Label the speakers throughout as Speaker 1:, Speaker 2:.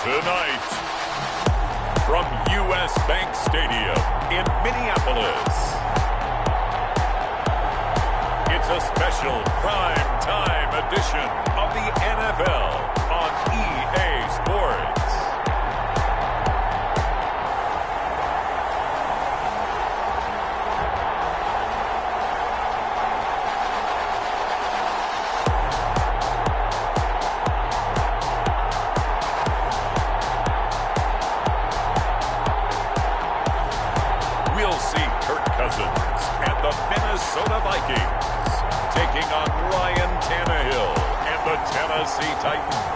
Speaker 1: Tonight, from U.S. Bank Stadium in Minneapolis, it's a special prime time edition of the NFL on EA Sports. And the Minnesota Vikings taking on Ryan Tannehill and the Tennessee Titans.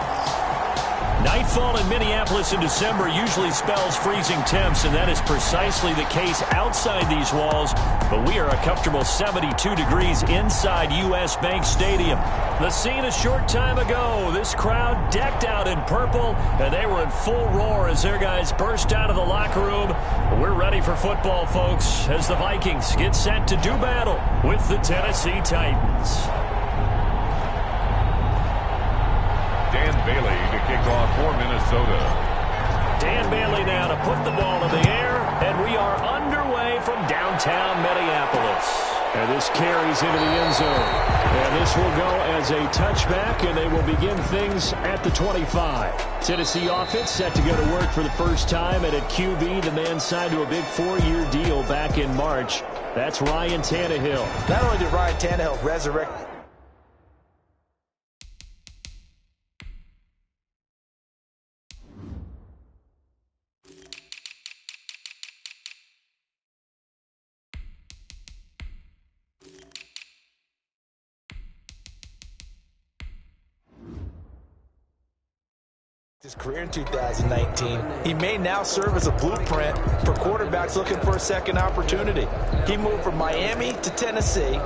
Speaker 2: Nightfall in Minneapolis in December usually spells freezing temps, and that is precisely the case outside these walls. But we are a comfortable 72 degrees inside U.S. Bank Stadium. The scene a short time ago, this crowd decked out in purple, and they were in full roar as their guys burst out of the locker room. We're ready for football, folks, as the Vikings get set to do battle with the Tennessee Titans.
Speaker 1: Dan Bailey to kick off for Minnesota.
Speaker 2: Dan Bailey now to put the ball in the air, and we are underway from downtown Minneapolis. And this carries into the end zone. And this will go as a touchback, and they will begin things at the 25. Tennessee offense set to go to work for the first time, and at QB, the man signed to a big 4-year deal back in March. That's Ryan Tannehill.
Speaker 3: Not only did Ryan Tannehill resurrect his career in 2019, he may now serve as a blueprint for quarterbacks looking for a second opportunity. He moved from Miami to Tennessee,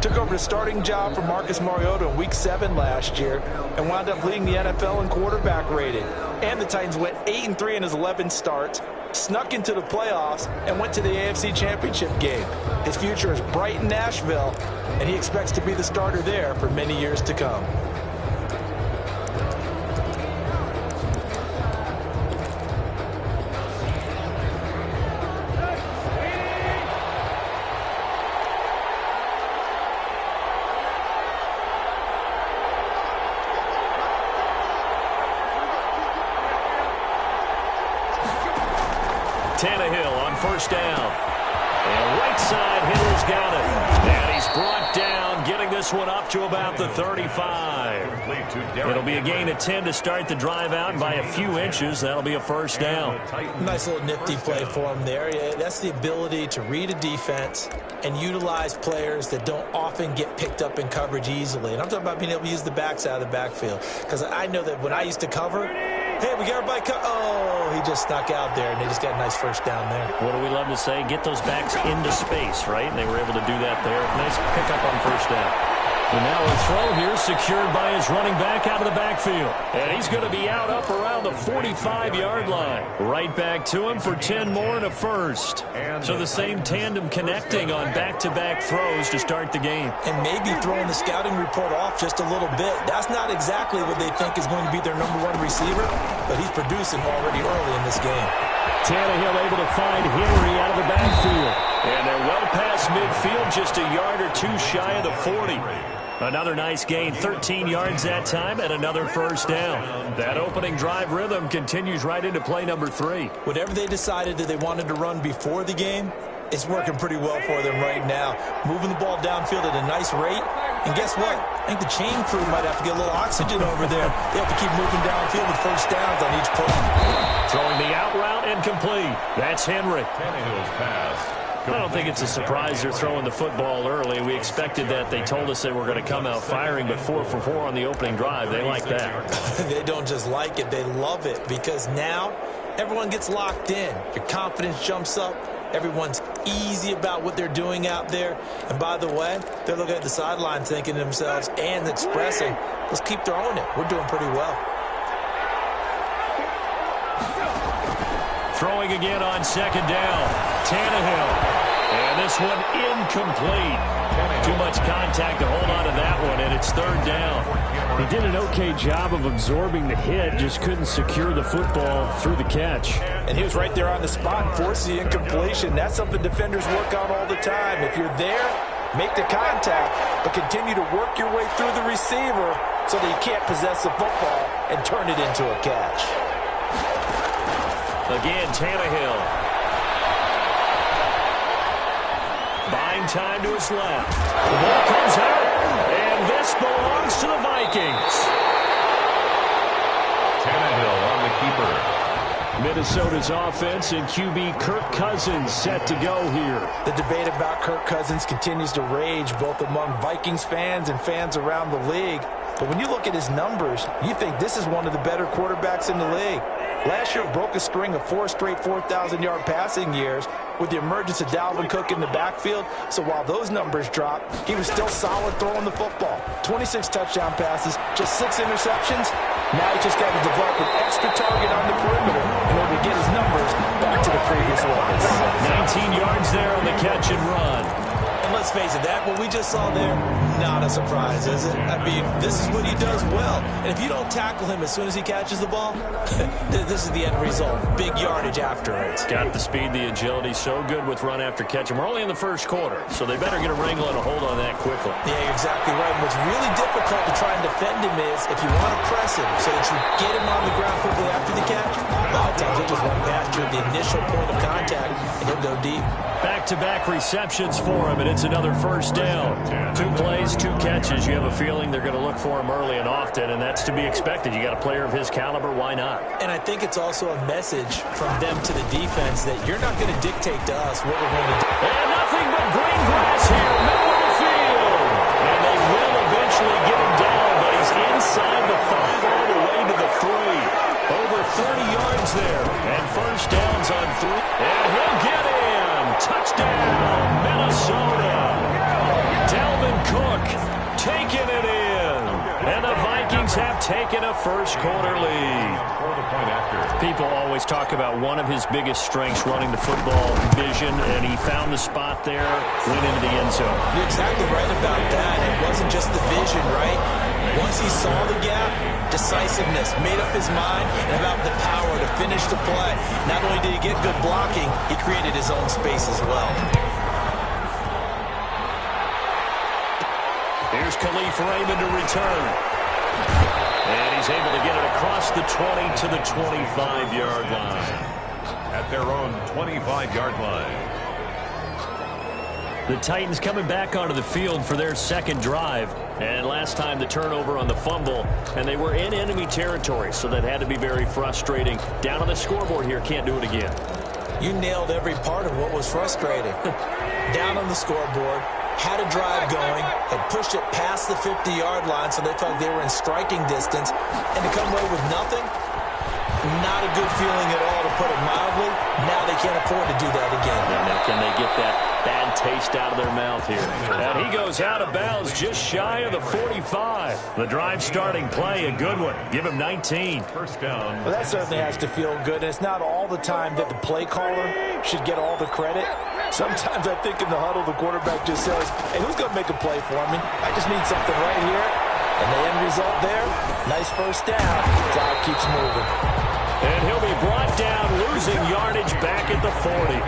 Speaker 3: took over the starting job from Marcus Mariota in Week 7 last year, and wound up leading the NFL in quarterback rating. And the Titans went 8-3 in his 11 starts, snuck into the playoffs, and went to the AFC Championship game. His future is bright in Nashville, and he expects to be the starter there for many years to come.
Speaker 2: Tannehill on first down. And right side, Hittle's got it. And he's brought down, getting this one up to about the 35. It'll be a gain of 10 to start the drive out, and by a few inches, that'll be a first down.
Speaker 3: Nice little nifty play for him there. Yeah, that's the ability to read a defense and utilize players that don't often get picked up in coverage easily. And I'm talking about being able to use the backside of the backfield. Because I know that when I used to cover, hey, we got everybody oh, he just snuck out there, and they just got a nice first down there.
Speaker 2: What do we love to say? Get those backs into space, right? And they were able to do that there. Nice pickup on first down. And now a throw here secured by his running back out of the backfield. And he's going to be out up around the 45-yard line. Right back to him for 10 more and a first. So the same tandem connecting on back-to-back throws to start the game.
Speaker 3: And maybe throwing the scouting report off just a little bit. That's not exactly what they think is going to be their #1 receiver, but he's producing already early in this game.
Speaker 2: Tannehill able to find Henry out of the backfield. And they're well past midfield, just a yard or two shy of the 40. Another nice gain, 13 yards that time, and another first down. That opening drive rhythm continues right into play number 3.
Speaker 3: Whatever they decided that they wanted to run before the game, it's working pretty well for them right now. Moving the ball downfield at a nice rate. And guess what? I think the chain crew might have to get a little oxygen over there. They have to keep moving downfield with first downs on each play.
Speaker 2: Throwing the out route incomplete. That's Henry.
Speaker 1: Tannehill's pass.
Speaker 2: I don't think it's a surprise they're throwing the football early. We expected that. They told us they were going to come out firing, but 4 for 4 on the opening drive. They like that.
Speaker 3: They don't just like it. They love it, because now everyone gets locked in. Your confidence jumps up. Everyone's easy about what they're doing out there. And by the way, they're looking at the sideline thinking to themselves and expressing, let's keep throwing it. We're doing pretty well.
Speaker 2: Throwing again on second down. Tannehill. And this one incomplete. Too much contact to hold on to that one, and it's third down.
Speaker 4: He did an okay job of absorbing the hit, just couldn't secure the football through the catch.
Speaker 3: And he was right there on the spot and forced the incompletion. That's something defenders work on all the time. If you're there, make the contact, but continue to work your way through the receiver so that you can't possess the football and turn it into a catch.
Speaker 2: Again, Tannehill. Buying time to his left. The ball comes out, and this belongs to the Vikings.
Speaker 1: Tannehill on the keeper.
Speaker 2: Minnesota's offense and QB Kirk Cousins set to go here.
Speaker 3: The debate about Kirk Cousins continues to rage both among Vikings fans and fans around the league. But when you look at his numbers, you think this is one of the better quarterbacks in the league. Last year broke a string of 4 straight 4,000-yard passing years with the emergence of Dalvin Cook in the backfield. So while those numbers dropped, he was still solid throwing the football. 26 touchdown passes, just 6 interceptions. Now he's just got to develop an extra target on the perimeter in order to get his numbers back to the previous levels.
Speaker 2: 19 yards there on the catch and run.
Speaker 3: And let's face it, that what we just saw there, not a surprise, is it? I mean, this is what he does well. And if you don't tackle him as soon as he catches the ball, this is the end result. Big yardage after it.
Speaker 2: Got the speed, the agility, so good with run after catch. And we're only in the first quarter, so they better get a wrangle and a hold on that quickly.
Speaker 3: Yeah, you're exactly right. And what's really difficult to try and defend him is if you want to press him so that you get him on the ground quickly after the catch, a lot of times he'll just run past you at the initial point of contact, and he'll go deep.
Speaker 2: Back-to-back receptions for him, and it's another first down. 2 plays, 2 catches. You have a feeling they're going to look for him early and often, and that's to be expected. You got a player of his caliber, why not?
Speaker 3: And I think it's also a message from them to the defense that you're not going to dictate to us what we're going to do.
Speaker 2: And nothing but green grass here, middle of the field. And they will eventually get him down, but he's inside the 5 all the way to the 3. Over 30 yards there, and first downs on 3. And he'll get in. Touchdown, Minnesota. Dalvin Cook taking it in. And the Vikings have taken a first-quarter lead. People always talk about one of his biggest strengths, running the football, vision, and he found the spot there, went into the end zone.
Speaker 3: You're exactly right about that. It wasn't just the vision, right? Once he saw the gap, decisiveness, made up his mind, and about the power to finish the play. Not only did he get good blocking, he created his own space as well.
Speaker 2: Here's Khalif Raymond to return. And he's able to get it across the 20 to the 25-yard line.
Speaker 1: At their own 25-yard line.
Speaker 2: The Titans coming back onto the field for their second drive. And last time the turnover on the fumble, and they were in enemy territory, so that had to be very frustrating. Down on the scoreboard here, can't do it again.
Speaker 3: You nailed every part of what was frustrating. Down on the scoreboard, had a drive going, had pushed it past the 50-yard line so they felt they were in striking distance, and to come away with nothing, not a good feeling at all, to put it mildly. Now they can't afford to do that again.
Speaker 2: And now can they get that bad taste out of their mouth here? And he goes out of bounds just shy of the 45. The drive starting play, a good one. Give him 19.
Speaker 1: First down.
Speaker 3: Well, that certainly has to feel good. And it's not all the time that the play caller should get all the credit. Sometimes I think in the huddle, the quarterback just says, hey, who's going to make a play for me? I just need something right here. And the end result there, nice first down. Drive keeps moving.
Speaker 2: And he'll be brought down, losing yardage back at the 40.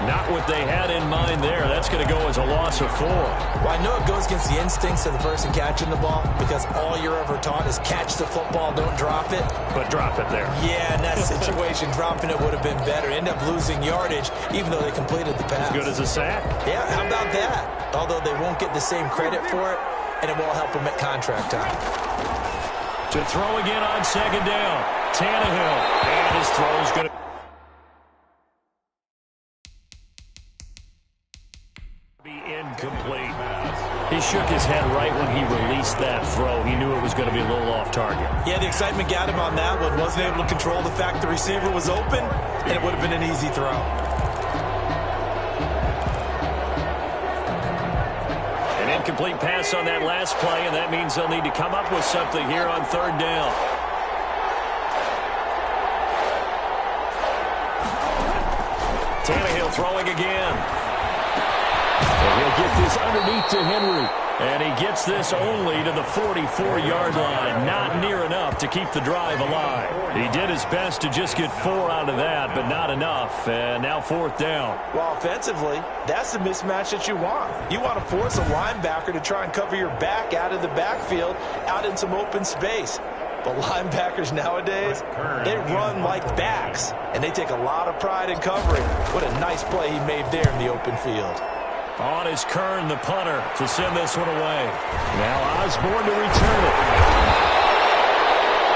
Speaker 2: Not what they had in mind there. That's going to go as a loss of 4.
Speaker 3: Well, I know it goes against the instincts of the person catching the ball, because all you're ever taught is catch the football, don't drop it.
Speaker 2: But drop it there.
Speaker 3: Yeah, in that situation, dropping it would have been better. End up losing yardage, even though they completed the pass.
Speaker 2: As good as a sack.
Speaker 3: Yeah, how about that? Although they won't get the same credit for it, and it won't help them at contract time.
Speaker 2: To throw again on second down. Tannehill. And his throw is going to be incomplete. He shook his head right when he released that throw. He knew it was going to be a little off target.
Speaker 3: Yeah, the excitement got him on that one. Wasn't able to control the fact the receiver was open, and it would have been an easy throw.
Speaker 2: An incomplete pass on that last play, and that means they'll need to come up with something here on third down. Tannehill throwing again. He'll get this underneath to Henry. And he gets this only to the 44-yard line. Not near enough to keep the drive alive. He did his best to just get 4 out of that, but not enough. And now 4th down.
Speaker 3: Well, offensively, that's the mismatch that you want. You want to force a linebacker to try and cover your back out of the backfield, out in some open space. But linebackers nowadays, they run like backs, and they take a lot of pride in covering. What a nice play he made there in the open field.
Speaker 2: On is Kern, the punter, to send this one away. Now Osborne to return it.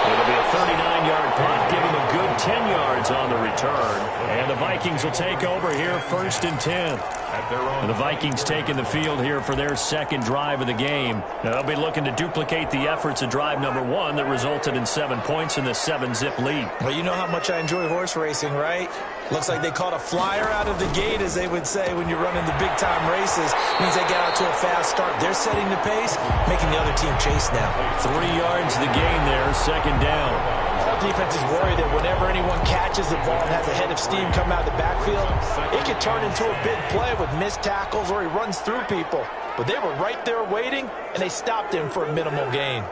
Speaker 2: It'll be a 39-yard punt, giving a good 10 yards on the return. And the Vikings will take over here, 1st and 10. And the Vikings taking the field here for their second drive of the game. Now, they'll be looking to duplicate the efforts of drive number 1 that resulted in 7 points in the 7-zip lead.
Speaker 3: Well, you know how much I enjoy horse racing, right? Looks like they caught a flyer out of the gate, as they would say when you're running the big-time races. Means they get out to a fast start. They're setting the pace, making the other team chase now.
Speaker 2: 3 yards the gain there, 2nd down.
Speaker 3: All defenses worry that whenever anyone catches the ball and has a head of steam come out of the backfield, it could turn into a big play with missed tackles or he runs through people. But they were right there waiting, and they stopped him for a minimal gain.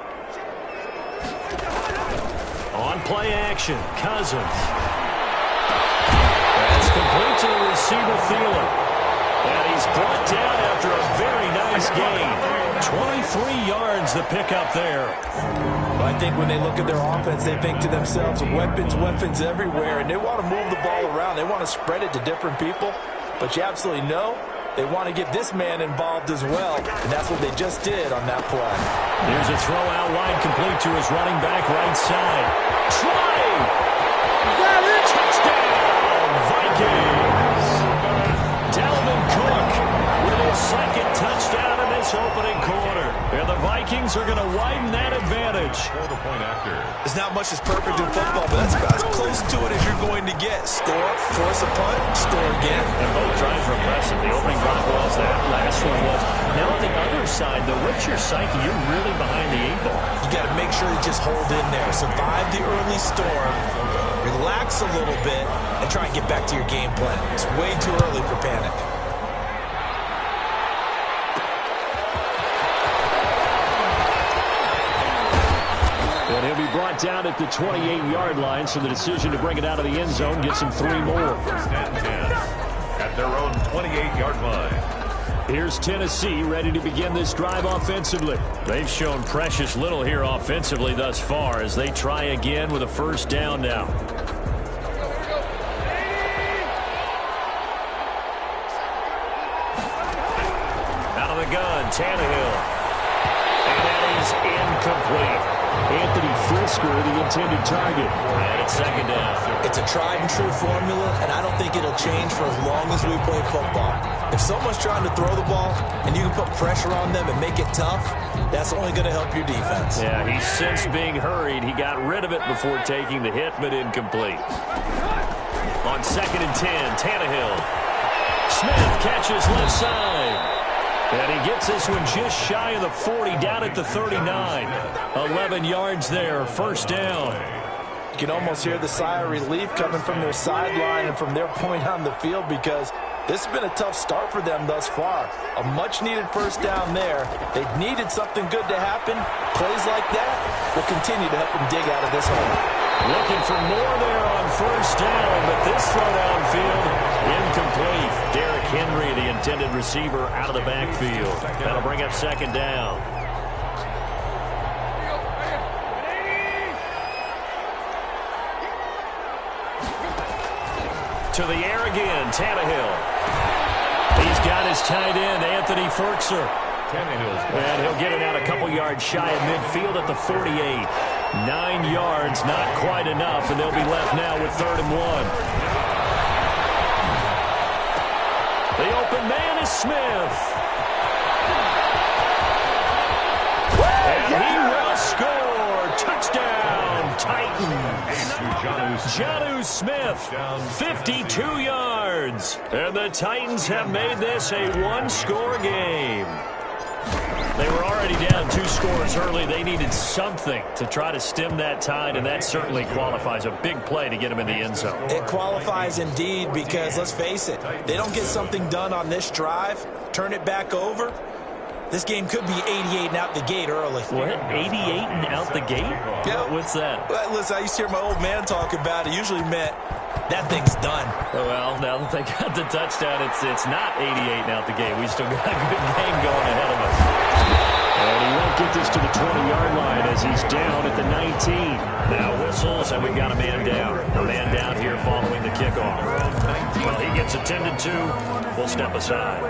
Speaker 2: On play action, Cousins. That's complete to the receiver, Thielen. And he's brought down after a very nice gain. 23 yards the pickup there.
Speaker 3: I think when they look at their offense, they think to themselves, weapons everywhere, and they want to move the ball around. They want to spread it to different people. But you absolutely know they want to get this man involved as well, and that's what they just did on that play.
Speaker 2: Here's a throw out wide, complete to his running back right side. Try! Got it! Touchdown, Vikings! Dalvin Cook with his 2nd touchdown in this opening quarter. And the Vikings are going to widen that advantage.
Speaker 3: There's not much that's perfect in football, but that's about as close to it as you're going to get. Score, force a punt, score again.
Speaker 2: And both drives were impressive. The opening drive was, that last one was. Now on the other side, though, what's your psyche? You're really behind the 8 ball.
Speaker 3: You got to make sure you just hold in there. Survive the early storm, relax a little bit, and try and get back to your game plan. It's way too early for panic.
Speaker 2: And he'll be brought down at the 28-yard line, so the decision to bring it out of the end zone gets him 3 more.
Speaker 1: 1st and 10 at their own 28-yard line.
Speaker 2: Here's Tennessee ready to begin this drive offensively. They've shown precious little here offensively thus far as they try again with a 1st down now. Out of the gun, Tannehill. And that is incomplete. Anthony Frisker, the intended target. And it's 2nd down.
Speaker 3: It's a tried-and-true formula, and I don't think it'll change for as long as we play football. If someone's trying to throw the ball and you can put pressure on them and make it tough, that's only going to help your defense.
Speaker 2: Yeah, he's since being hurried. He got rid of it before taking the hit, but incomplete. On 2nd and 10, Tannehill. Smith catches left side. And he gets this one just shy of the 40, down at the 39. 11 yards there, 1st down.
Speaker 3: You can almost hear the sigh of relief coming from their sideline and from their point on the field, because this has been a tough start for them thus far. A much-needed 1st down there. They needed something good to happen. Plays like that will continue to help them dig out of this hole.
Speaker 2: Looking for more there on 1st down, but this throw downfield, incomplete. Derrick Henry, the intended receiver, out of the backfield. That'll bring up 2nd down. To the air again, Tannehill. He's got his tight end, Anthony Firkser. And he'll get it out a couple yards shy of midfield at the 48. 9 yards, not quite enough, and they'll be left now with 3rd and 1. The open man is Smith. And he will score. Touchdown, Titans. Jonnu Smith, 52 yards. And the Titans have made this a 1-score game. They were already down 2 scores early. They needed something to try to stem that tide, and that certainly qualifies. A big play to get them in the end zone.
Speaker 3: It qualifies indeed because, let's face it, they don't get something done on this drive, turn it back over, this game could be 88 and out the gate early.
Speaker 2: What? 88 and out the gate?
Speaker 3: Yeah.
Speaker 2: What's that?
Speaker 3: Well, listen, I used to hear my old man talk about it. Usually meant that thing's done.
Speaker 2: Well, now that they got the touchdown, it's not 88 and out the gate. We still got a good game going ahead of us.
Speaker 4: And he won't get this to the 20-yard line as he's down at the 19.
Speaker 2: Now whistles, and we've got a man down. A man down here following the kickoff. Well, he gets attended to. We'll step aside.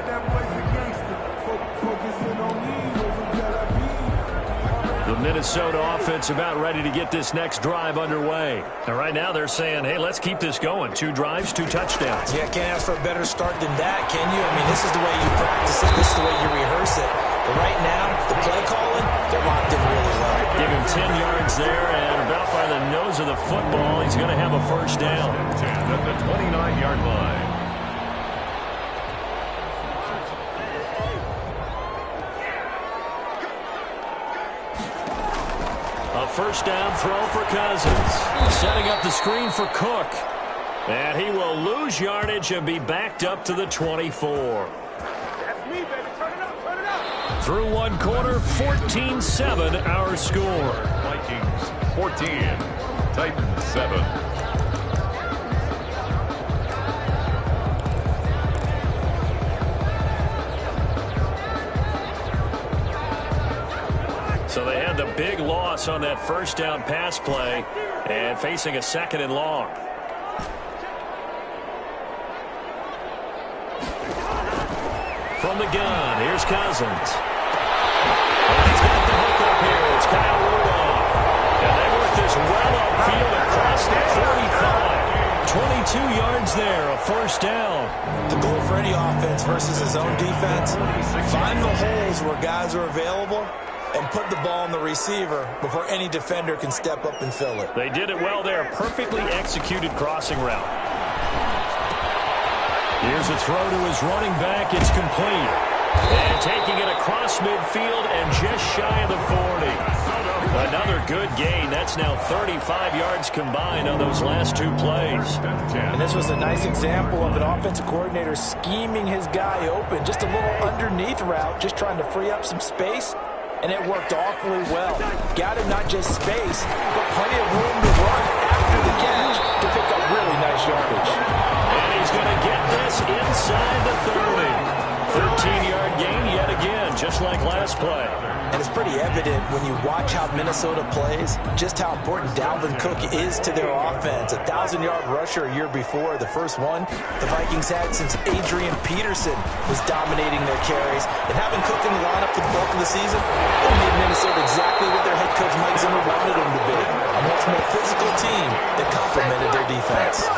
Speaker 2: The Minnesota offense about ready to get this next drive underway. And right now they're saying, hey, let's keep this going. 2 drives, 2 touchdowns.
Speaker 3: Yeah, can't ask for a better start than that, can you? I mean, this is the way you practice it. This is the way you rehearse it. But right now, the play calling, they're locked in really well.
Speaker 2: Give him 10 yards there, and about by the nose of the football, he's going to have a first down.
Speaker 1: 10 at the 29-yard line.
Speaker 2: A first down throw for Cousins. Setting up the screen for Cook. And he will lose yardage and be backed up to the 24. Through 1 quarter, 14-7 our score.
Speaker 1: Vikings 14, Titans 7.
Speaker 2: So they had the big loss on that first down pass play and facing a 2nd and long. From the gun, here's Cousins. And he's got the hook up here. It's Kyle Rudolph. And they work this well upfield across the 45. 22 yards there, a first down.
Speaker 3: The goal for any offense versus his own defense, find the holes where guys are available and put the ball on the receiver before any defender can step up and fill it.
Speaker 2: They did it well there. Perfectly executed crossing route. Here's a throw to his running back. It's complete. And taking it across midfield and just shy of the 40. Another good gain. That's now 35 yards combined on those last 2 plays.
Speaker 3: And this was a nice example of an offensive coordinator scheming his guy open. Just a little underneath route, just trying to free up some space. And it worked awfully well. Got him not just space, but plenty of room to run after the catch to pick up really nice yardage.
Speaker 2: And he's going to get this inside the 30. 13-yard gain yet again, just like last play.
Speaker 3: And it's pretty evident when you watch how Minnesota plays, just how important Dalvin Cook is to their offense. 1,000-yard rusher a year before, the first one the Vikings had since Adrian Peterson was dominating their carries. And having Cook in the lineup for the bulk of the season, it made Minnesota exactly what their head coach Mike Zimmer wanted them to be. A much more physical team that complemented their defense.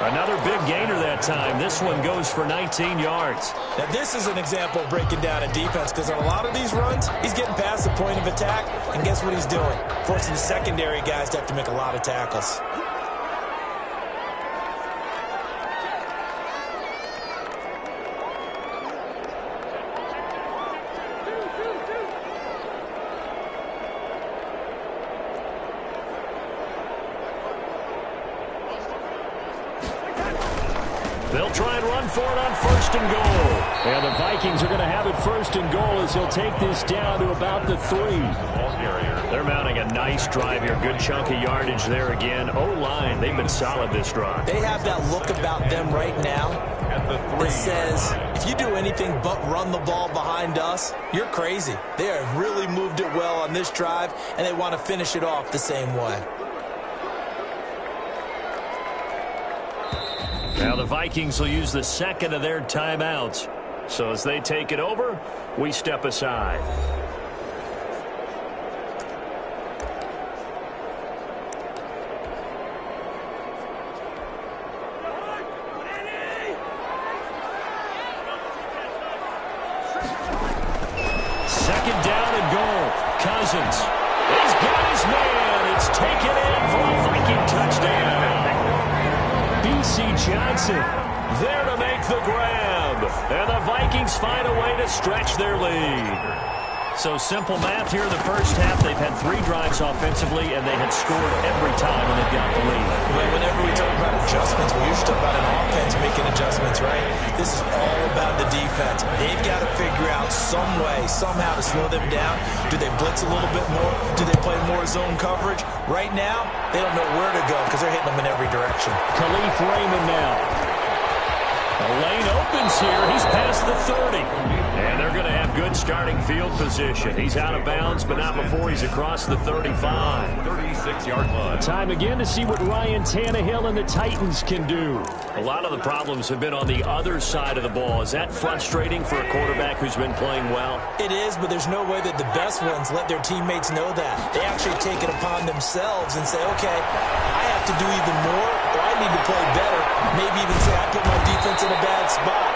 Speaker 2: Another big gainer that time. This one goes for 19 yards.
Speaker 3: Now, this is an example of breaking down a defense because on a lot of these runs, he's getting past the point of attack, and guess what he's doing? Forcing the secondary guys to have to make a lot of tackles.
Speaker 2: They'll try and run for it on 1st and goal.
Speaker 4: And the Vikings are going to have it 1st and goal as he'll take this down to about the 3.
Speaker 2: They're mounting a nice drive here. Good chunk of yardage there again. O-line, they've been solid this drive.
Speaker 3: They have that look about them right now that says, if you do anything but run the ball behind us, you're crazy. They have really moved it well on this drive, and they want to finish it off the same way.
Speaker 2: Now the Vikings will use the 2nd of their timeouts. So as they take it over, we step aside. Second down and goal. Cousins. He's got his man. It's taken in for a Viking touchdown. B.C. Johnson there to make the grab. And the Vikings find a way to stretch their lead. So simple math here in the first half. They've had 3 drives offensively, and they had scored every time when they've got the lead.
Speaker 3: Well, whenever we talk about adjustments, we usually talk about an offense making adjustments, right? This is all about the defense. They've got to figure out some way, somehow to slow them down. Do they blitz a little bit more? Do they play more zone coverage? Right now, they don't know where to go because they're hitting them in every direction.
Speaker 2: Khalif Raymond now. The lane opens here. He's past the 30. And they're going to have good starting field position. He's out of bounds, but not before he's across the 35.
Speaker 1: 36-yard line.
Speaker 4: Time again to see what Ryan Tannehill and the Titans can do.
Speaker 2: A lot of the problems have been on the other side of the ball. Is that frustrating for a quarterback who's been playing well?
Speaker 3: It is, but there's no way that the best ones let their teammates know that. They actually take it upon themselves and say, okay, I have to do even more, or I need to play better. Maybe even say I put my defense in a bad spot.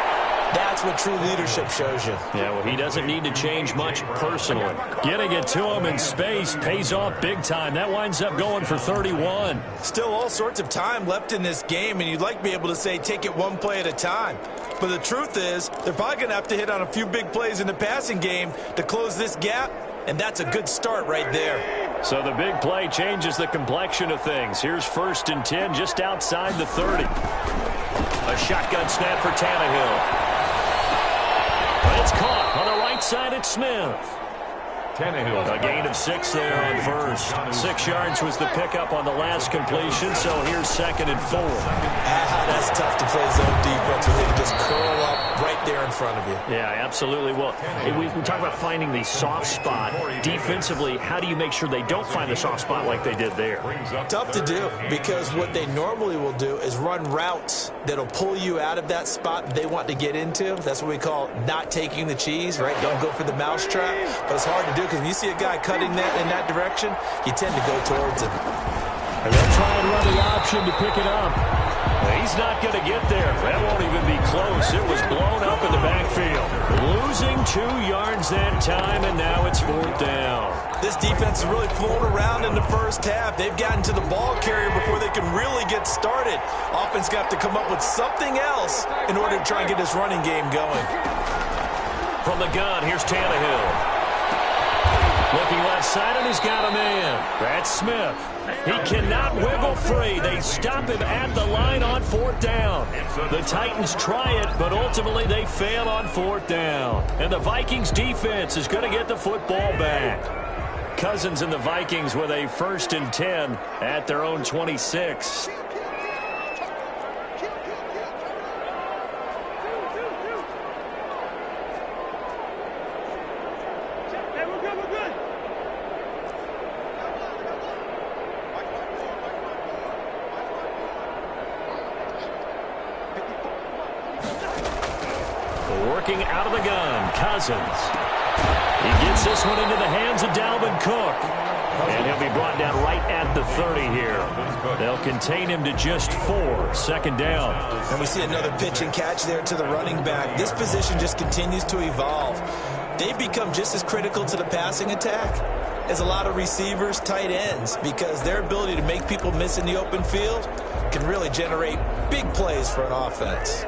Speaker 3: That's what true leadership shows you.
Speaker 2: Yeah, well, he doesn't need to change much personally. Getting it to him in space pays off big time. That winds up going for 31.
Speaker 3: Still all sorts of time left in this game, and you'd like to be able to say take it one play at a time. But the truth is, they're probably going to have to hit on a few big plays in the passing game to close this gap, and that's a good start right there.
Speaker 2: So the big play changes the complexion of things. Here's 1st and 10 just outside the 30. A shotgun snap for Tannehill. It's caught on the right side at Smith.
Speaker 1: Tannehill.
Speaker 2: A gain of 6 there on first. 6 yards was the pickup on the last completion, so here's 2nd and 4.
Speaker 3: That's tough to play zone defense when they can just curl up right there in front of you.
Speaker 2: Yeah, absolutely. Well, we talk about finding the soft spot. Defensively, how do you make sure they don't find the soft spot like they did there?
Speaker 3: Tough to do, because what they normally will do is run routes that'll pull you out of that spot they want to get into. That's what we call not taking the cheese, right? Don't go for the mousetrap. But it's hard to do because when you see a guy cutting that in that direction, you tend to go towards him.
Speaker 4: And they'll try and run the option to pick it up.
Speaker 2: He's not going to get there. That won't even be close. It was blown up in the backfield. Losing 2 yards that time, and now it's 4th down.
Speaker 3: This defense is really fooling around in the first half. They've gotten to the ball carrier before they can really get started. Offense got to come up with something else in order to try and get this running game going.
Speaker 2: From the gun, here's Tannehill. Looking left side, and he's got a man. That's Smith. He cannot wiggle free. They stop him at the line on 4th down. The Titans try it, but ultimately they fail on 4th down. And the Vikings defense is going to get the football back. Cousins and the Vikings with a 1st and 10 at their own 26. Working out of the gun, Cousins. He gets this one into the hands of Dalvin Cook. And he'll be brought down right at the 30 here. They'll contain him to just 4. 2nd down.
Speaker 3: And we see another pitch and catch there to the running back. This position just continues to evolve. They've become just as critical to the passing attack as a lot of receivers, tight ends, because their ability to make people miss in the open field can really generate big plays for an offense.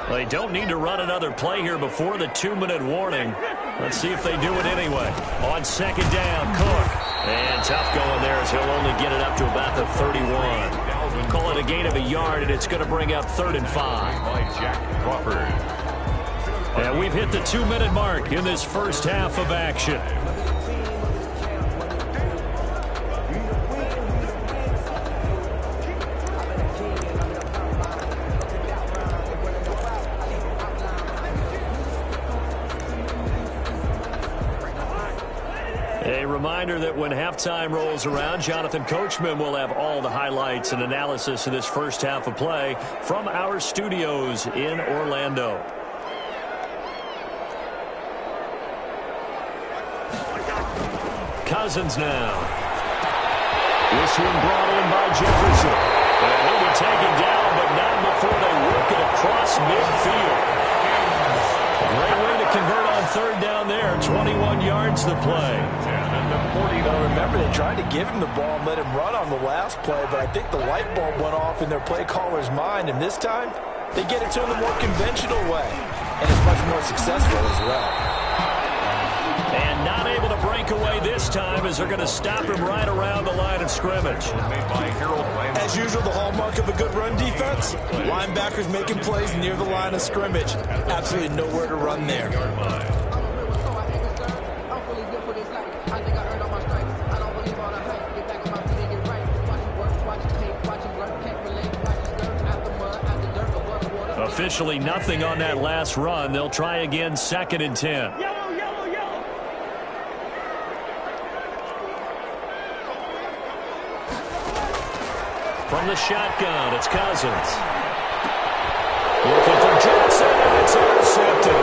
Speaker 2: They don't need to run another play here before the 2-minute warning. Let's see if they do it anyway. On 2nd down, Cook. And tough going there as he'll only get it up to about the 31. Call it a gain of a yard, and it's going to bring up 3rd and 5.
Speaker 1: By Jack Crawford.
Speaker 2: And we've hit the 2-minute mark in this first half of action. A reminder that when halftime rolls around, Jonathan Coachman will have all the highlights and analysis of this first half of play from our studios in Orlando. Cousins now. This one brought in by Jefferson. And he'll be taken down, but not before they work it across midfield. Great way to convert on 3rd down there. 21 yards the play.
Speaker 3: Now remember, they tried to give him the ball and let him run on the last play, but I think the light bulb went off in their play caller's mind, and this time they get it to him the more conventional way, and it's much more successful as well.
Speaker 2: And not able to break away this time as they're going to stop him right around the line of scrimmage.
Speaker 3: As usual, the hallmark of a good run defense, linebackers making plays near the line of scrimmage. Absolutely nowhere to run there.
Speaker 2: Officially nothing on that last run. They'll try again, 2nd and 10. From the shotgun, it's Cousins. Looking for Johnson, and it's intercepted.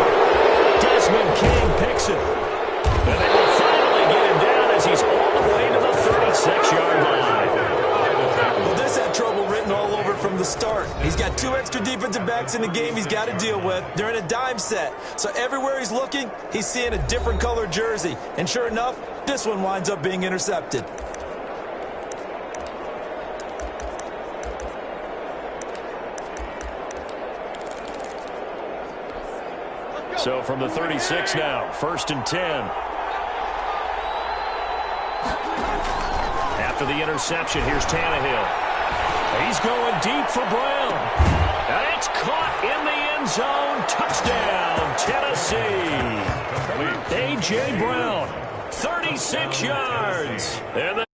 Speaker 2: Desmond King picks it. And they will finally get him down as he's all the way to the 36-yard line.
Speaker 3: Well, this had trouble written all over from the start. He's got 2 extra defensive backs in the game he's got to deal with. They're in a dime set. So everywhere he's looking, he's seeing a different color jersey. And sure enough, this one winds up being intercepted.
Speaker 2: So from the 36 now, 1st and 10. After the interception, here's Tannehill. He's going deep for Brown. And it's caught in the end zone. Touchdown, Tennessee. A.J. Brown, 36 yards. And the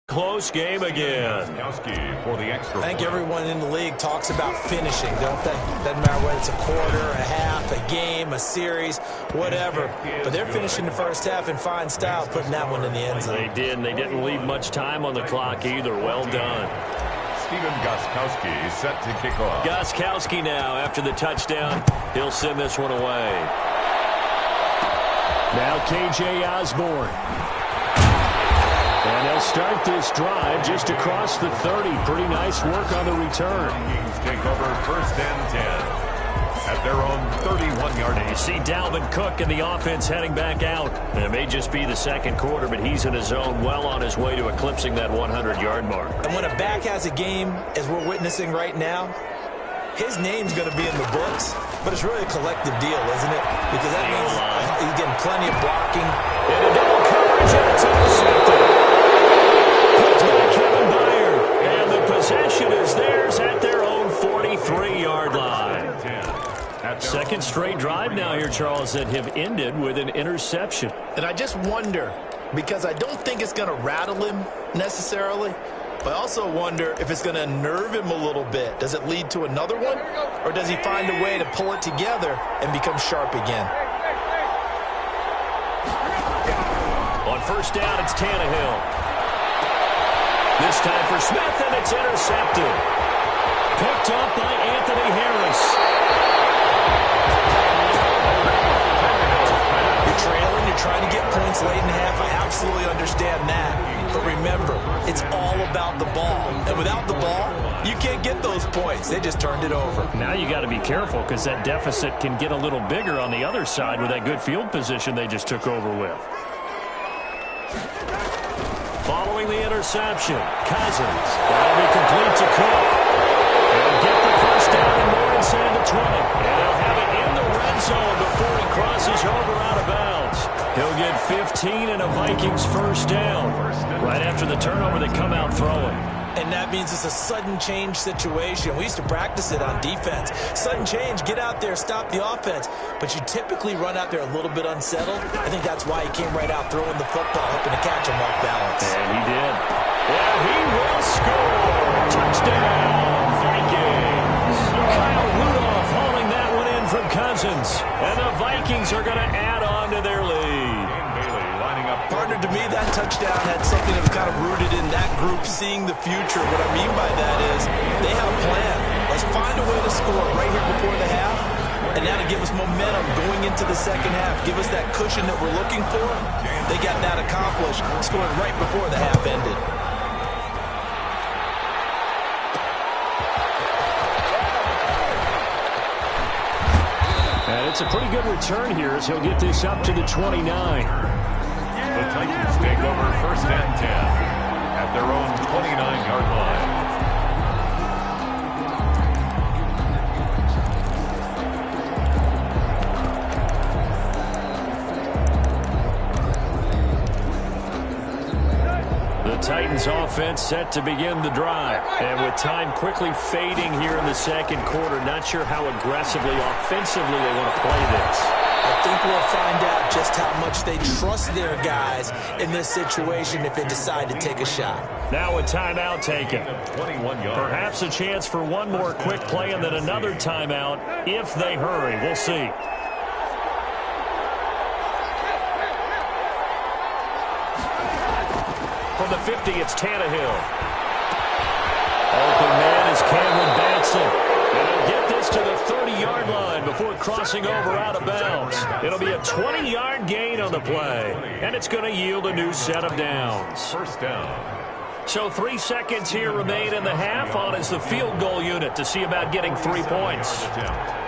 Speaker 2: close game again.
Speaker 3: I think everyone in the league talks about finishing, don't they? Doesn't matter whether it's a quarter, a half, a game, a series, whatever. But they're finishing the first half in fine style, putting that one in the end zone.
Speaker 2: They did, and they didn't leave much time on the clock either. Well done.
Speaker 1: Stephen Gostkowski is set to kick off.
Speaker 2: Gostkowski now, after the touchdown, he'll send this one away. Now K.J. Osborne. And they'll start this drive just across the 30. Pretty nice work on the return.
Speaker 1: Vikings take over 1st and 10 at their own 31-yard line.
Speaker 2: You see Dalvin Cook and the offense heading back out. And it may just be the 2nd quarter, but he's in his zone, well on his way to eclipsing that 100-yard mark.
Speaker 3: And when a back has a game, as we're witnessing right now, his name's going to be in the books, but it's really a collective deal, isn't it? Because that means he's getting plenty of blocking.
Speaker 2: And a double coverage, and it's intercepted. Kevin Byard, and the possession is theirs at their own 43-yard line. 2nd straight drive now here, Charles, that have ended with an interception.
Speaker 3: And I just wonder, because I don't think it's going to rattle him necessarily, but I also wonder if it's going to unnerve him a little bit. Does it lead to another one, or does he find a way to pull it together and become sharp again?
Speaker 2: On 1st down, it's Tannehill. This time for Smith, and it's intercepted. Picked up by Anthony Harris.
Speaker 3: You're trailing, you're trying to get points late in half. I absolutely understand that. But remember, it's all about the ball. And without the ball, you can't get those points. They just turned it over.
Speaker 2: Now you got to be careful because that deficit can get a little bigger on the other side with that good field position they just took over with. Following the interception, Cousins. That'll be complete to Cook. They'll get the 1st down and more inside the 20. And they'll have it in the red zone before he crosses over out of bounds. He'll get 15 and a Vikings 1st down. Right after the turnover, they come out throwing.
Speaker 3: And that means it's a sudden change situation. We used to practice it on defense. Sudden change, get out there, stop the offense. But you typically run out there a little bit unsettled. I think that's why he came right out throwing the football, hoping to catch him off balance.
Speaker 2: And he did. And he will score. Touchdown, Vikings. Kyle Rudolph hauling that one in from Cousins. And the Vikings are going to add on to their lead.
Speaker 3: Partner, to me, that touchdown had something that was kind of rooted in that group seeing the future. What I mean by that is they have a plan. Let's find a way to score right here before the half, and that'll give us momentum going into the 2nd half, give us that cushion that we're looking for. They got that accomplished, scoring right before the half ended.
Speaker 2: And it's a pretty good return here as he'll get this up to the 29.
Speaker 1: The Titans take over 1st and 10 at their own 29-yard line.
Speaker 2: Titans offense set to begin the drive. And with time quickly fading here in the second quarter, not sure how aggressively, offensively they want to play this.
Speaker 3: I think we'll find out just how much they trust their guys in this situation if they decide to take a shot.
Speaker 2: Now a timeout taken.
Speaker 1: 21 yards.
Speaker 2: Perhaps a chance for one more quick play and then another timeout if they hurry. We'll see. From the 50, it's Tannehill. Open man is Cameron Batson. And he'll get this to the 30-yard line before crossing over out of bounds. It'll be a 20-yard gain on the play, and it's going to yield a new set of downs.
Speaker 1: First down.
Speaker 2: So 3 seconds here remain in the half. On is the field goal unit to see about getting 3 points.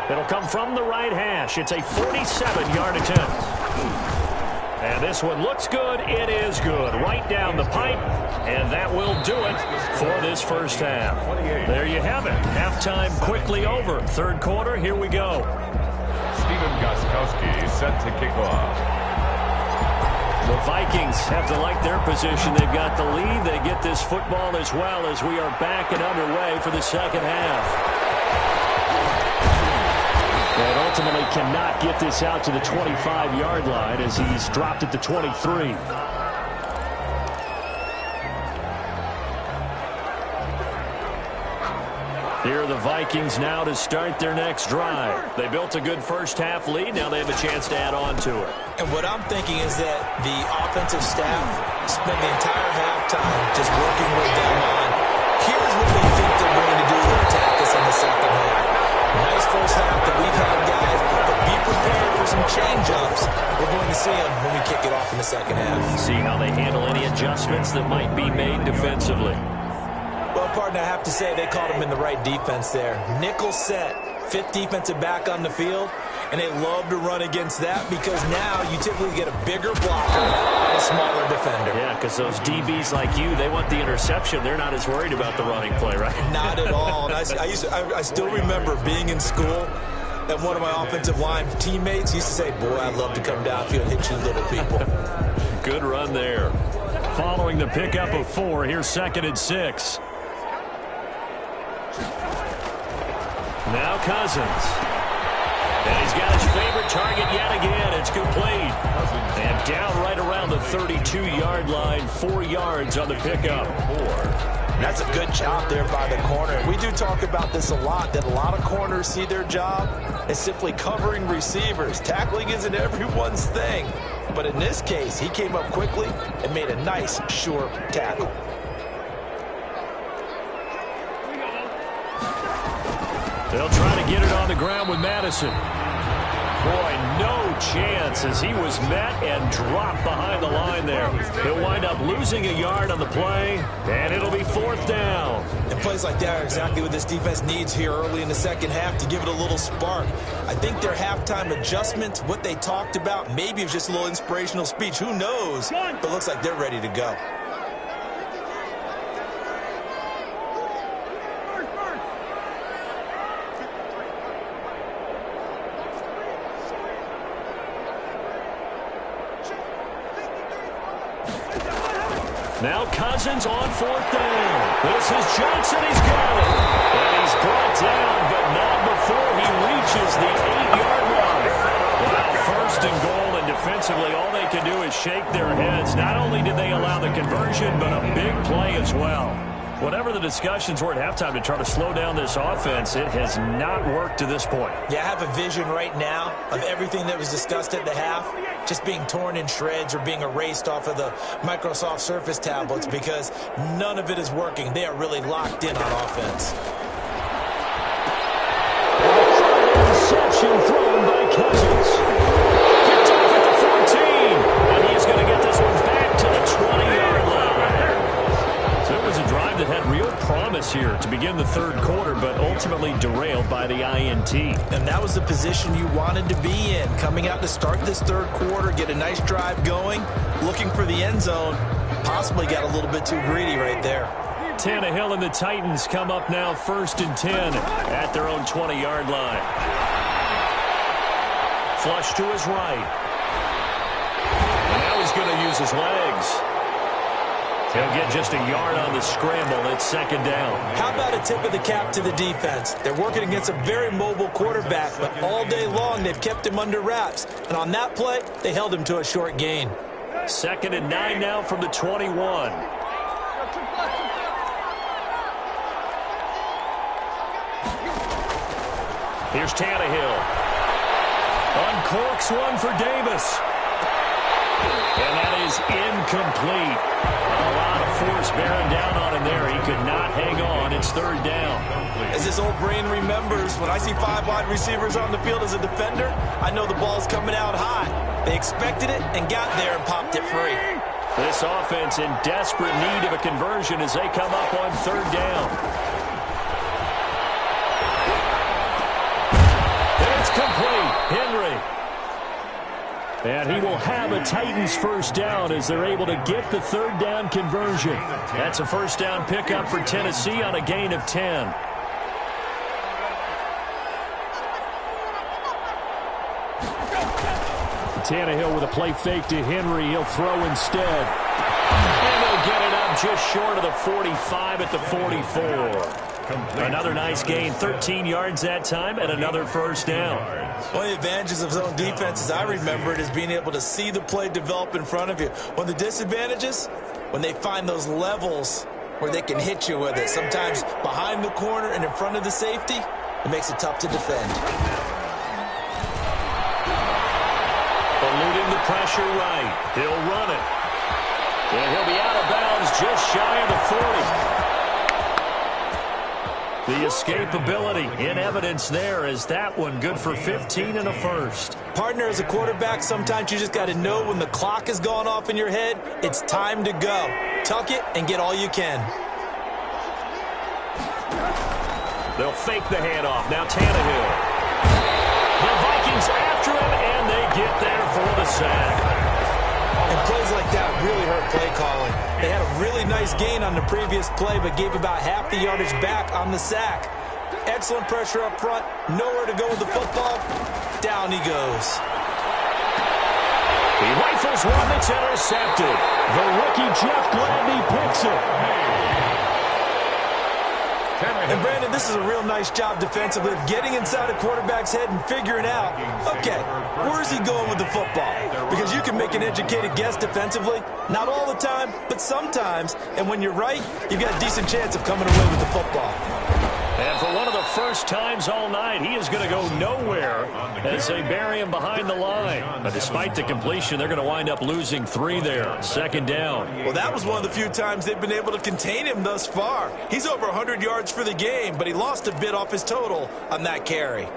Speaker 2: It'll come from the right hash. It's a 47-yard attempt. And this one looks good. It is good. Right down the pipe. And that will do it for this first half. There you have it. Halftime quickly over. Third quarter, here we go.
Speaker 1: Stephen Gostkowski set to kick off.
Speaker 2: The Vikings have to like their position. They've got the lead. They get this football as well as we are back and underway for the second half. And ultimately cannot get this out to the 25-yard line as he's dropped it to 23. Here are the Vikings now to start their next drive. They built a good first-half lead. Now they have a chance to add on to it.
Speaker 3: And what I'm thinking is that the offensive staff spent the entire halftime just working with them on, here's what we think they're going to do to attack us in the second half. Nice first half that we've had, guys, but be prepared for some change-ups. We're going to see them when we kick it off in the second half.
Speaker 2: See how they handle any adjustments that might be made defensively.
Speaker 3: Well, partner, I have to say they caught him in the right defense there. Nickel set, fifth defensive back on the field, and they love to run against that because now you typically get a bigger blocker and a smaller defender.
Speaker 2: Yeah, because those DBs like you, they want the interception. They're not as worried about the running play, right?
Speaker 3: Not at all. And I still remember being in school, and one of my offensive line teammates used to say, boy, I'd love to come downfield and hit you little people.
Speaker 2: Good run there. Following the pickup of 4, here's 2nd and 6. Now Cousins. And he's got his favorite target yet again. It's complete. And down right around the 32-yard line, 4 yards on the pickup.
Speaker 3: That's a good job there by the corner. We do talk about this a lot, that a lot of corners see their job as simply covering receivers. Tackling isn't everyone's thing. But in this case, he came up quickly and made a nice, sure tackle.
Speaker 2: They'll try to get it on the ground with Madison. Boy, no chance as he was met and dropped behind the line there. He'll wind up losing a yard on the play, and it'll be 4th down.
Speaker 3: And plays like that are exactly what this defense needs here early in the second half to give it a little spark. I think their halftime adjustments, what they talked about, maybe it was just a little inspirational speech. Who knows? But it looks like they're ready to go.
Speaker 2: Now Cousins on 4th down. This is Johnson. He's got it. And he's brought down, but not before he reaches the 8-yard line. Wow, 1st and goal, and defensively all they can do is shake their heads. Not only did they allow the conversion, but a big play as well. Whatever the discussions were at halftime to try to slow down this offense, it has not worked to this point.
Speaker 3: Yeah, I have a vision right now of everything that was discussed at the half just being torn in shreds or being erased off of the Microsoft Surface tablets because none of it is working. They are really locked in on offense.
Speaker 2: Interception thrown by Cousins. Picked off at the 14, and he's going to get this one back to the 20-yard line. So it was a drive that had real promise here to begin the third quarter, but ultimately derailed by the INT.
Speaker 3: And that was the position you wanted to be in, coming out to start this third quarter, get a nice drive going, looking for the end zone, possibly got a little bit too greedy right there.
Speaker 2: Tannehill and the Titans come up now 1st and 10 at their own 20-yard line. Flush to his right. And now he's going to use his legs. He'll get just a yard on the scramble. It's second down.
Speaker 3: How about a tip of the cap to the defense? They're working against a very mobile quarterback, but all day long they've kept him under wraps. And on that play, they held him to a short gain.
Speaker 2: 2nd and 9 now from the 21. Here's Tannehill. Uncorks one for Davis. And that is incomplete. A lot of force bearing down on him there. He could not hang on. It's 3rd down.
Speaker 3: As his old brain remembers, when I see 5 wide receivers on the field as a defender, I know the ball's coming out high. They expected it and got there and popped it free.
Speaker 2: This offense in desperate need of a conversion as they come up on 3rd down. It's complete. Henry. And he will have a Titans first down as they're able to get the 3rd down conversion. That's a first down pickup for Tennessee on a gain of 10.
Speaker 4: Tannehill with a play fake to Henry. He'll throw instead.
Speaker 2: And they'll get it up just short of the 45 at the 44. Another nice gain, 13 yards that time, and another first down.
Speaker 3: One of the advantages of zone defense, as I remember it, is being able to see the play develop in front of you. One of the disadvantages, when they find those levels where they can hit you with it, sometimes behind the corner and in front of the safety, it makes it tough to defend.
Speaker 2: Eluding the pressure right. He'll run it. And he'll be out of bounds just shy of the 40. The escapability in evidence there is that one good for 15 and a first.
Speaker 3: Partner, as a quarterback, sometimes you just got to know when the clock has gone off in your head, it's time to go. Tuck it and get all you can.
Speaker 2: They'll fake the handoff. Now Tannehill. The Vikings after him, and they get there for the sack.
Speaker 3: And plays like that really hurt play calling. They had a really nice gain on the previous play, but gave about half the yardage back on the sack. Excellent pressure up front. Nowhere to go with the football. Down he goes.
Speaker 2: He rifles one that's intercepted.
Speaker 4: The rookie Jeff Gladney picks it.
Speaker 3: And Brandon, this is a real nice job defensively of getting inside a quarterback's head and figuring out, okay, where's he going with the football? Because you can make an educated guess defensively, not all the time, but sometimes. And when you're right, you've got a decent chance of coming away with the football.
Speaker 2: And for one of the first times all night, he is going to go nowhere as they bury him behind the line. But despite the completion, they're going to wind up losing 3 there. 2nd down.
Speaker 3: Well, that was one of the few times they've been able to contain him thus far. He's over 100 yards for the game, but he lost a bit off his total on that carry.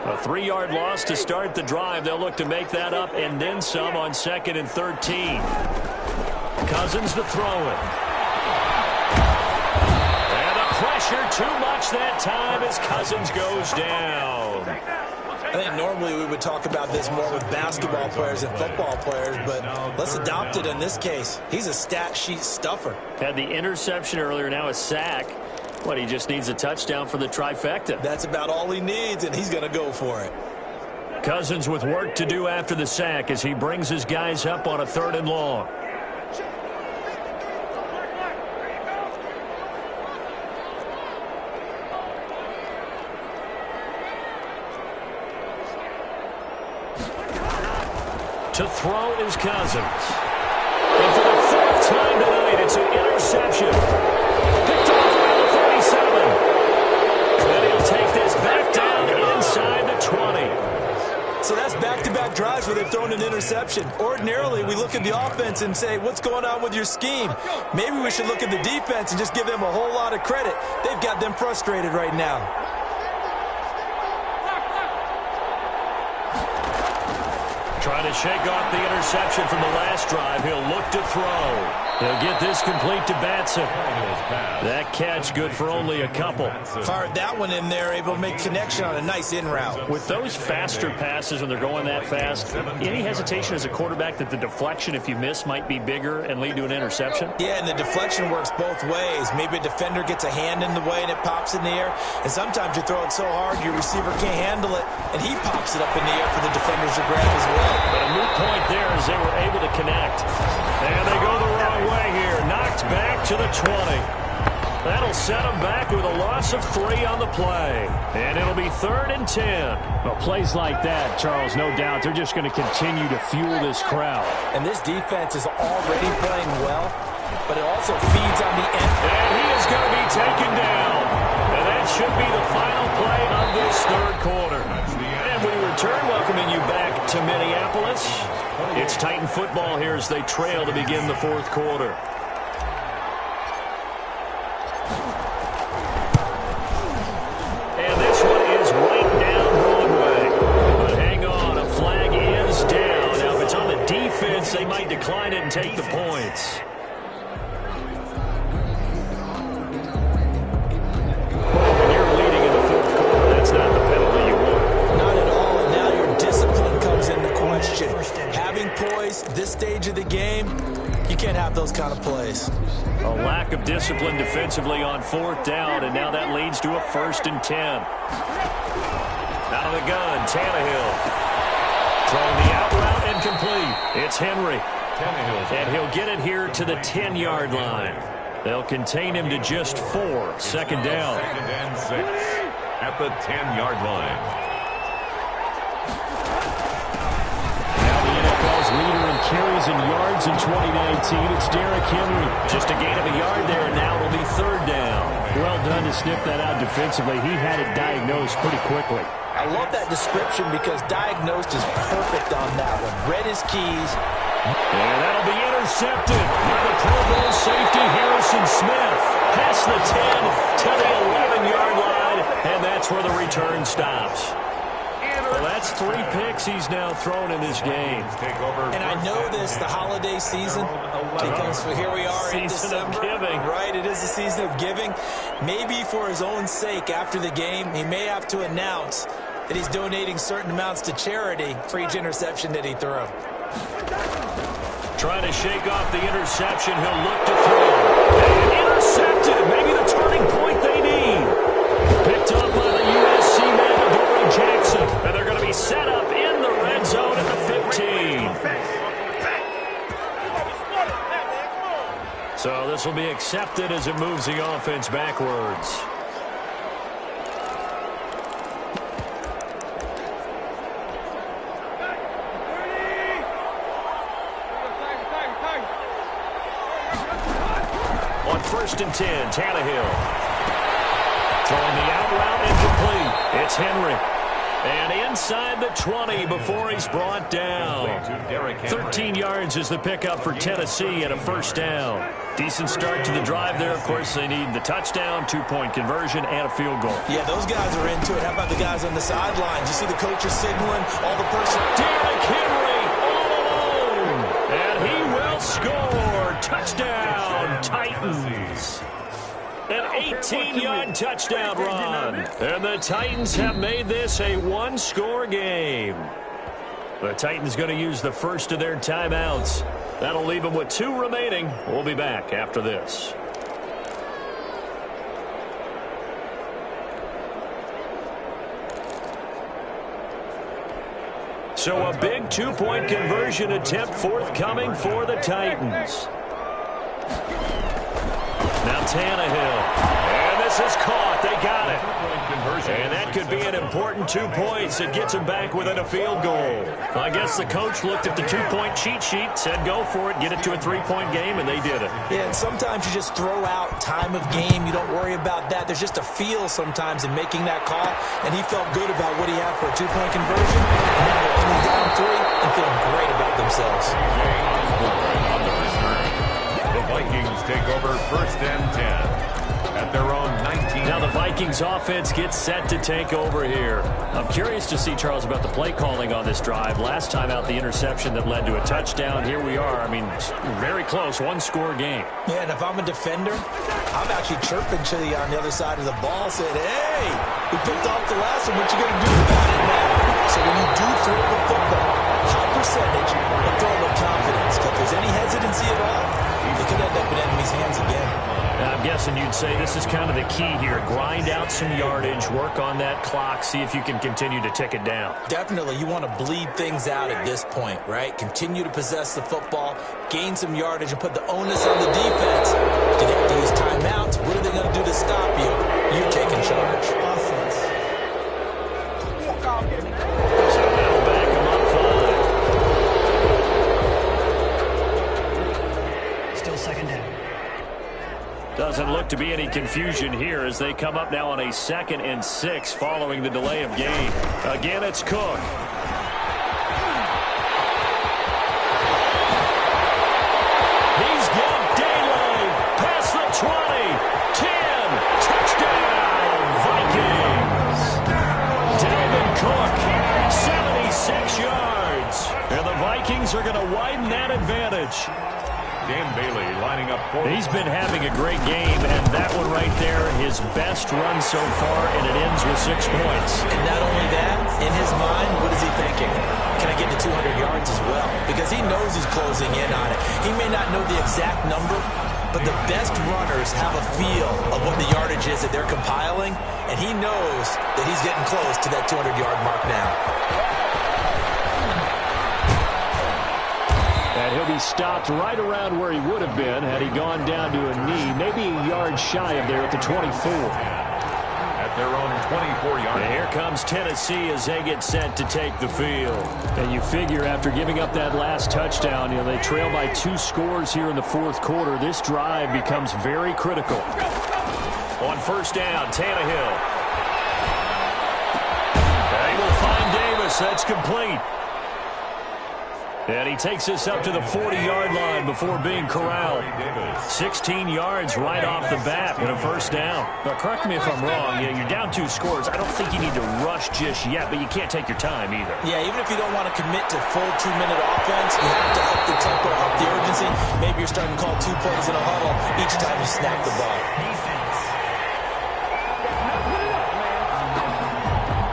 Speaker 2: A 3-yard loss to start the drive. They'll look to make that up and then some on 2nd and 13. Cousins to throw it. And the pressure too much that time as Cousins goes down.
Speaker 3: I think normally we would talk about this more with basketball players and football players, but let's adopt it in this case. He's a stat sheet stuffer.
Speaker 2: Had the interception earlier, now a sack. What, he just needs a touchdown for the trifecta.
Speaker 3: That's about all he needs, and he's going to go for it.
Speaker 2: Cousins with work to do after the sack as he brings his guys up on a 3rd and long. To throw is Cousins. And for the 4th time tonight, it's an interception. Picked off by the 37. And he'll take this back down inside the 20.
Speaker 3: So that's back-to-back drives where they've thrown an interception. Ordinarily, we look at the offense and say, what's going on with your scheme? Maybe we should look at the defense and just give them a whole lot of credit. They've got them frustrated right now.
Speaker 2: Trying to shake off the interception from the last drive. He'll look to throw. He'll get this complete to Batson. That catch good for only a couple.
Speaker 3: Fired that one in there, able to make connection on a nice in route.
Speaker 2: With those faster passes when they're going that fast, any hesitation as a quarterback that the deflection, if you miss, might be bigger and lead to an interception?
Speaker 3: Yeah, and the deflection works both ways. Maybe a defender gets a hand in the way and it pops in the air. And sometimes you throw it so hard your receiver can't handle it, and he pops it up in the air for the defenders to grab as well.
Speaker 2: But a moot point there as they were able to connect. And they go the wrong way here. Knocked back to the 20. That'll set them back with a loss of 3 on the play. And it'll be 3rd and 10.
Speaker 4: Well, plays like that, Charles, no doubt, they're just going to continue to fuel this crowd.
Speaker 3: And this defense is already playing well, but it also feeds on the end.
Speaker 2: And he is going to be taken down. And that should be the final play of this 3rd quarter. And we return, welcoming you back to Minneapolis. It's Titan football here as they trail to begin the 4th quarter. And this one is right down Broadway. But hang on, a flag is down. Now, if it's on the defense, they might decline it and take the points. When you're leading in the 4th quarter, that's not the penalty you want.
Speaker 3: Not at all, and now your discipline comes into question. Having poise this stage of the game, you can't have those kind of plays.
Speaker 2: A lack of discipline defensively on 4th down, and now that leads to a 1st and 10. Out of the gun, Tannehill. Throwing the out route and complete. It's Henry. And he'll get it here to the 10-yard line. They'll contain him to just 4. 2nd down.
Speaker 1: 2nd and 6 at the 10-yard line.
Speaker 4: Leader in carries and yards in 2019. It's Derrick Henry.
Speaker 2: Just a gain of a yard there, and now it'll be 3rd down.
Speaker 4: Well done to sniff that out defensively. He had it diagnosed pretty quickly.
Speaker 3: I love that description because diagnosed is perfect on that one. Read his keys.
Speaker 2: And that'll be intercepted by the Pro Bowl safety Harrison Smith. Past the 10 to the 11-yard line, and that's where the return stops. Well, that's 3 picks he's now thrown in this game.
Speaker 3: And I know this, the holiday season, because here we are in December.
Speaker 2: Season of giving.
Speaker 3: Right, it is the season of giving. Maybe for his own sake after the game, he may have to announce that he's donating certain amounts to charity for each interception that he threw.
Speaker 2: Trying to shake off the interception. He'll look to throw. And intercepted. Maybe the turning point they need. Picked up by the USC man, Adoree Jackson. And they're going to be set up in the red zone at the 15. So this will be accepted as it moves the offense backwards. On 1st and 10, Tannehill. Throwing the out route incomplete. It's Henry. And inside the 20 before he's brought down. 13 yards is the pickup for Tennessee and a 1st down. Decent start to the drive there. Of course, they need the touchdown, 2-point conversion, and a field goal.
Speaker 3: Yeah, those guys are into it. How about the guys on the sidelines? You see the coaches signaling, all the person.
Speaker 2: Derrick Henry all alone. And he will score. Touchdown, Titans. An 18-yard touchdown run. And the Titans have made this a 1-score game. The Titans going to use the first of their timeouts. That'll leave them with 2 remaining. We'll be back after this. So a big 2-point conversion attempt forthcoming for the Titans. Now Tannehill. And this is caught. They got it. And that could be an important 2 points. It gets them back within a field goal. I guess the coach looked at the 2-point cheat sheet, said go for it, get it to a 3-point game, and they did it.
Speaker 3: Yeah, and sometimes you just throw out time of game. You don't worry about that. There's just a feel sometimes in making that call, and he felt good about what he had for a 2-point conversion. And now they're only down 3 and feeling great about themselves.
Speaker 1: The Vikings take over 1st and 10 at at their own 19.
Speaker 2: Now the Vikings offense gets set to take over here. I'm curious to see, Charles, about the play calling on this drive. Last time out, the interception that led to a touchdown. Here we are. I mean, very close, one-score game.
Speaker 3: Yeah, and if I'm a defender, I'm actually chirping to you on the other side of the ball, saying, hey, we picked off the last one. What you going to do about it now? So when you do throw the football, high percentage, but throw it with confidence. If there's any hesitancy at all, it could end up in enemy's hands again.
Speaker 2: I'm guessing you'd say this is kind of the key here. Grind out some yardage, work on that clock, see if you can continue to tick it down.
Speaker 3: Definitely. You want to bleed things out at this point, right? Continue to possess the football, gain some yardage, and put the onus on the defense. Do they have to use timeouts? What are they going to do to stop you? You're taking charge.
Speaker 2: So that'll back him up 5.
Speaker 5: Still second down.
Speaker 2: Doesn't look to be any confusion here as they come up now on a 2nd and 6 following the delay of game. Again, it's Cook. He's got daylight. Past the 20. 10. Touchdown, Vikings. Dalvin Cook, 76 yards. And the Vikings are going to widen that advantage.
Speaker 1: Dan Bailey lining up for.
Speaker 2: He's been having a great game, and that one right there, his best run so far, and it ends with 6 points.
Speaker 3: And not only that, in his mind, what is he thinking? Can I get to 200 yards as well? Because he knows he's closing in on it. He may not know the exact number, but the best runners have a feel of what the yardage is that they're compiling, and he knows that he's getting close to that 200-yard mark now.
Speaker 4: And he'll be stopped right around where he would have been had he gone down to a knee, maybe a yard shy of there at the 24.
Speaker 1: At their own 24-yard.
Speaker 2: And here comes Tennessee as they get set to take the field.
Speaker 4: And you figure after giving up that last touchdown, they trail by 2 scores here in the 4th quarter. This drive becomes very critical.
Speaker 2: On 1st down, Tannehill. They will find Davis. That's complete. And he takes us up to the 40-yard line before being corralled. 16 yards right off the bat and a 1st down. But correct me if I'm wrong. You're down 2 scores. I don't think you need to rush just yet, but you can't take your time either.
Speaker 3: Yeah, even if you don't want to commit to full 2-minute offense, you have to up the tempo, up the urgency. Maybe you're starting to call 2 plays in a huddle each time you snap the ball.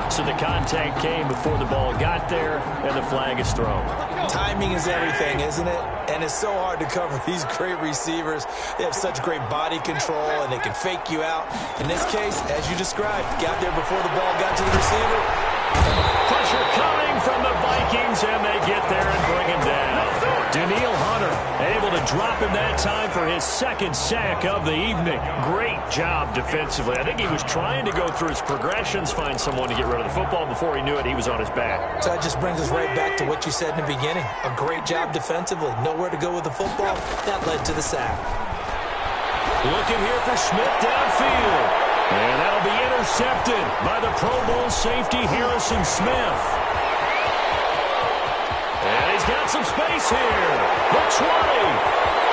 Speaker 2: So the contact came before the ball got there, and the flag is thrown.
Speaker 3: Timing is everything, isn't it? And it's so hard to cover these great receivers. They have such great body control, and they can fake you out. In this case, as you described, got there before the ball got to the receiver.
Speaker 2: Pressure coming from the Vikings, and they get there and bring him down. Danielle Hunter able to drop him that time for his 2nd sack of the evening. Great job defensively. I think he was trying to go through his progressions, find someone to get rid of the football. Before he knew it, he was on his back.
Speaker 3: So that just brings us right back to what you said in the beginning. A great job defensively. Nowhere to go with the football. That led to the sack.
Speaker 2: Looking here for Smith downfield. And that'll be intercepted by the Pro Bowl safety Harrison Smith. And he's got some space here. The 20.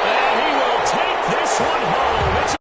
Speaker 2: And he will take this one home. It's